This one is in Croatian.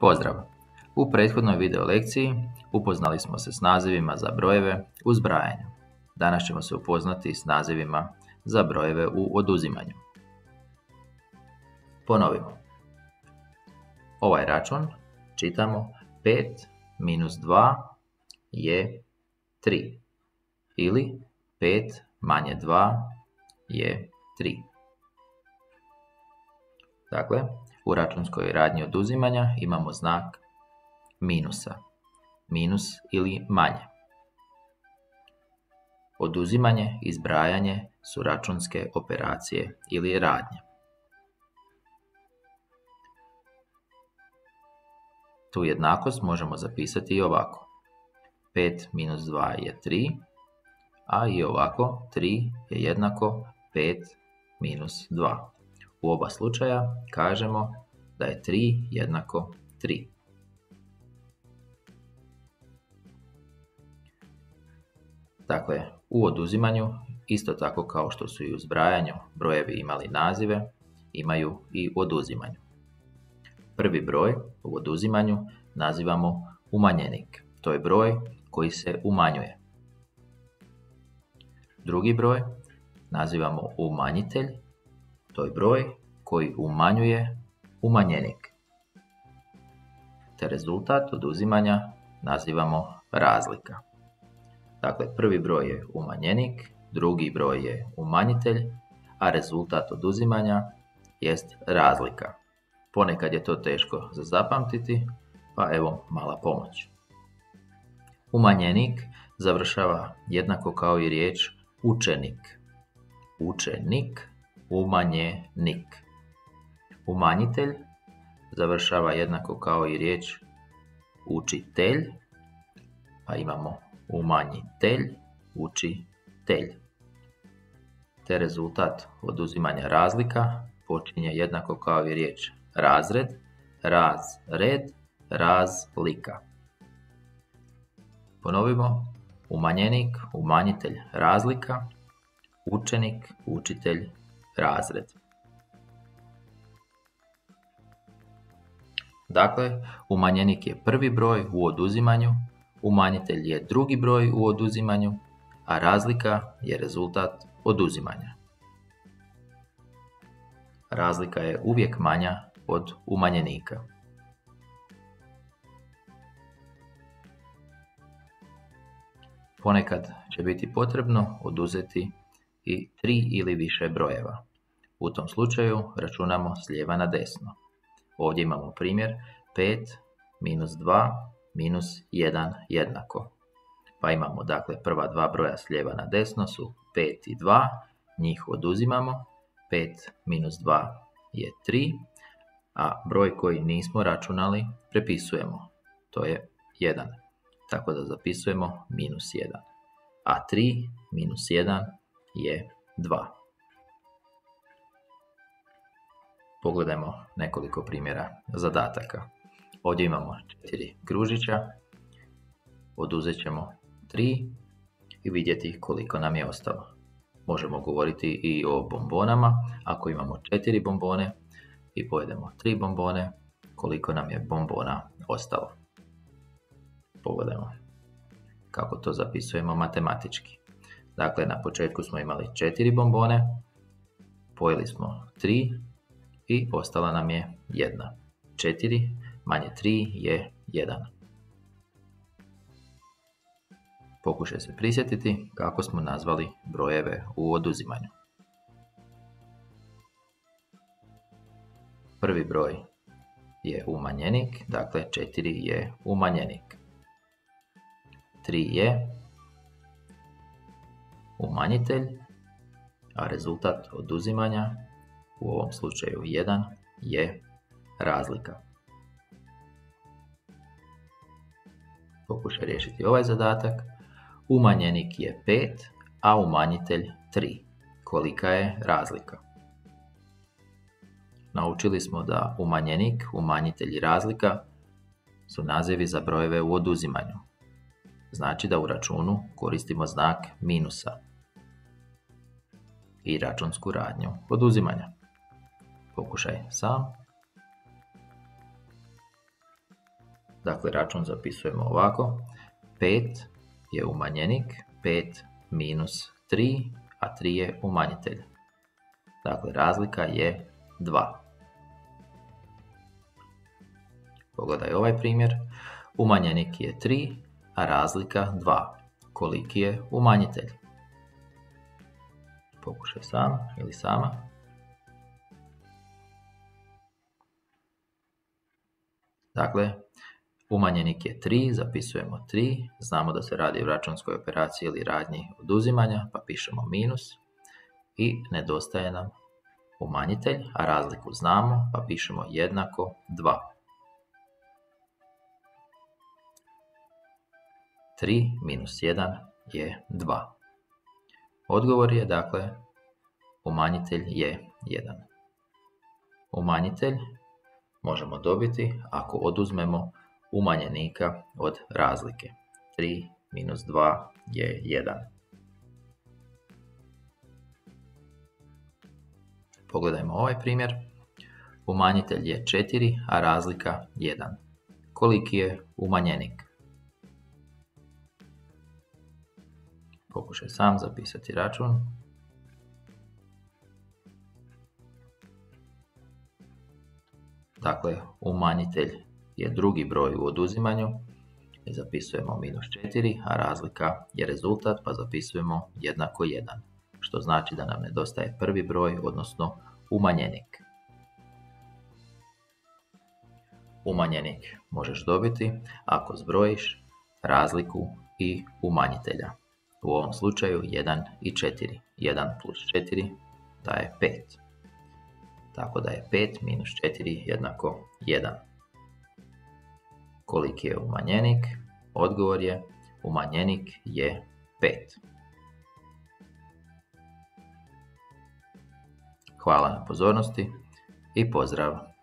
Pozdrav! U prethodnoj video lekciji upoznali smo se s nazivima za brojeve u zbrajanju. Danas ćemo se upoznati s nazivima za brojeve u oduzimanju. Ponovimo. Ovaj račun čitamo 5 minus 2 je 3 ili 5 manje 2 je 3. Dakle, u računskoj radnji oduzimanja imamo znak minusa. Minus ili manje. Oduzimanje i zbrajanje su računske operacije ili radnje. Tu jednakost možemo zapisati i ovako. 5 minus 2 je 3, a i ovako 3 je jednako 5 minus 2. U oba slučaja kažemo da je 3 jednako 3. Dakle, u oduzimanju, isto tako kao što su i u zbrajanju brojevi imali nazive, imaju i u oduzimanju. Prvi broj u oduzimanju nazivamo umanjenik. To je broj koji se umanjuje. Drugi broj nazivamo umanjitelj. To je broj koji umanjuje umanjenik. Te rezultat oduzimanja nazivamo razlika. Dakle, prvi broj je umanjenik, drugi broj je umanjitelj, a rezultat oduzimanja jest razlika. Ponekad je to teško za zapamtiti, pa evo mala pomoć. Umanjenik završava jednako kao i riječ učenik. Učenik, umanjenik. Umanjitelj završava jednako kao i riječ učitelj, pa imamo umanjitelj, učitelj. Te rezultat oduzimanja razlika počinje jednako kao i riječ razred, razred, razlika. Ponovimo, umanjenik, umanjitelj, razlika, učenik, učitelj, razred. Dakle, umanjenik je prvi broj u oduzimanju, umanjitelj je drugi broj u oduzimanju, a razlika je rezultat oduzimanja. Razlika je uvijek manja od umanjenika. Ponekad će biti potrebno oduzeti i 3 ili više brojeva. U tom slučaju računamo s lijeva na desno. Ovdje imamo primjer 5 minus 2 minus 1 jednako. Pa imamo dakle prva dva broja s lijeva na desno su 5 i 2, njih oduzimamo, 5 minus 2 je 3, a broj koji nismo računali prepisujemo, to je 1, tako da zapisujemo minus 1, a 3 minus 1 je 2. Pogledajmo nekoliko primjera zadataka. Ovdje imamo 4 kružića, oduzet ćemo 3 i vidjeti koliko nam je ostalo. Možemo govoriti i o bombonama. Ako imamo 4 bombone i pojedemo 3 bombone, koliko nam je bombona ostalo. Pogledajmo kako to zapisujemo matematički. Dakle, na početku smo imali 4 bombone, pojeli smo 3 i ostala nam je 1. 4 manje 3 je 1. Pokušaj se prisjetiti kako smo nazvali brojeve u oduzimanju. Prvi broj je umanjenik, dakle 4 je umanjenik. 3 je umanjitelj, a rezultat oduzimanja, u ovom slučaju 1, je razlika. Pokušaj riješiti ovaj zadatak. Umanjenik je 5, a umanjitelj 3. Kolika je razlika? Naučili smo da umanjenik, umanjitelj i razlika su nazivi za brojeve u oduzimanju. Znači da u računu koristimo znak minusa i računsku radnju oduzimanja. Pokušaj sam. Dakle, račun zapisujemo ovako. 5 je umanjenik, 5 minus 3, a 3 je umanjitelj. Dakle, razlika je 2. Pogledaj ovaj primjer. Umanjenik je 3, a razlika 2. Koliki je umanjitelj? Pokušaj sam ili sama. Dakle, umanjenik je 3, zapisujemo 3, znamo da se radi o računskoj operaciji ili radnji oduzimanja, pa pišemo minus i nedostaje nam umanjitelj, a razliku znamo, pa pišemo jednako 2. 3 minus 1 je 2. Odgovor je, dakle, umanjitelj je 1. Umanjitelj možemo dobiti ako oduzmemo umanjenika od razlike. 3 minus 2 je 1. Pogledajmo ovaj primjer. Umanjitelj je 4, a razlika 1. Koliki je umanjenik? Pokušaj sam zapisati račun. Dakle, umanjitelj je drugi broj u oduzimanju i zapisujemo minus 4, a razlika je rezultat, pa zapisujemo jednako 1, što znači da nam nedostaje prvi broj, odnosno umanjenik. Umanjenik možeš dobiti ako zbrojiš razliku i umanjitelja. U ovom slučaju 1 i 4. 1 plus 4 daje 5. Tako da je 5 minus 4 jednako 1. Koliki je umanjenik? Odgovor je, umanjenik je 5. Hvala na pozornosti i pozdrav!